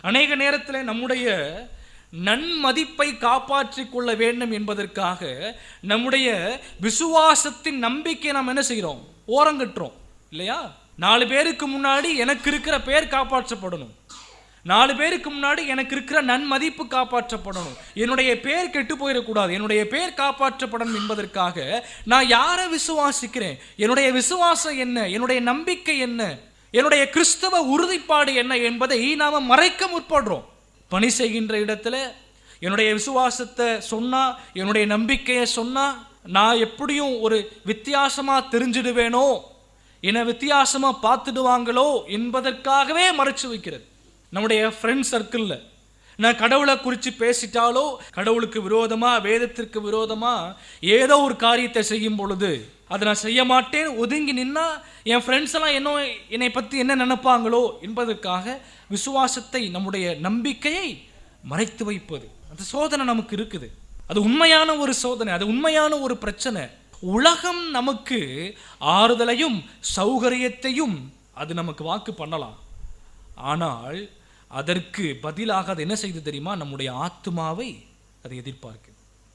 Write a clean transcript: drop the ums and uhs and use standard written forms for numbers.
அநேக நேரத்தில் நம்முடைய நன்மதிப்பை காப்பாற்றிக் கொள்ள வேண்டும் என்பதற்காக நம்முடைய விசுவாசத்தின் நம்பிக்கை நாம் என்ன செய்கிறோம்? ஓரங்கட்டுறோம் இல்லையா? 4 பேருக்கு முன்னாடி எனக்கு இருக்கிற பேர் காப்பாற்றப்படணும், 4 பேருக்கு முன்னாடி எனக்கு இருக்கிற நன்மதிப்பு காப்பாற்றப்படணும், என்னுடைய பேர் கெட்டு போயிடக்கூடாது, என்னுடைய பேர் காப்பாற்றப்படணும் என்பதற்காக நான் யாரை விசுவாசிக்கிறேன், என்னுடைய விசுவாசம் என்ன, என்னுடைய நம்பிக்கை என்ன, என்னுடைய கிறிஸ்தவ உறுதிப்பாடு என்ன என்பதை நாம் மறைக்க முற்படுறோம். பணி செய்கின்ற இடத்துல என்னுடைய விசுவாசத்தை சொன்னா, என்னுடைய நம்பிக்கையை சொன்னா நான் எப்படியும் ஒரு வித்தியாசமாக தெரிஞ்சிடுவேனோ, என்னை வித்தியாசமாக பார்த்துடுவாங்களோ என்பதற்காகவே மறைச்சு வைக்கிறது. நம்முடைய ஃப்ரெண்ட் சர்க்கிளில் நான் கடவுளை குறித்து பேசிட்டாலோ, கடவுளுக்கு விரோதமாக, வேதத்திற்கு விரோதமாக ஏதோ ஒரு காரியத்தை செய்யும் பொழுது அதை நான் செய்ய மாட்டேன் ஒதுங்கி நின்னா என் ஃப்ரெண்ட்ஸ் எல்லாம் என்னை பற்றி என்ன நினைப்பாங்களோ என்பதற்காக விசுவாசத்தை, நம்முடைய நம்பிக்கையை மறைத்து வைப்பது, அந்த சோதனை நமக்கு இருக்குது. அது உண்மையான ஒரு சோதனை, அது உண்மையான ஒரு பிரச்சனை. உலகம் நமக்கு ஆறுதலையும் சௌகரியத்தையும் அது நமக்கு வாக்கு பண்ணலாம். ஆனால் அதற்கு பதிலாக அது என்ன செய்து தெரியுமா? நம்முடைய ஆத்துமாவை அது எதிர்பார்க்குது.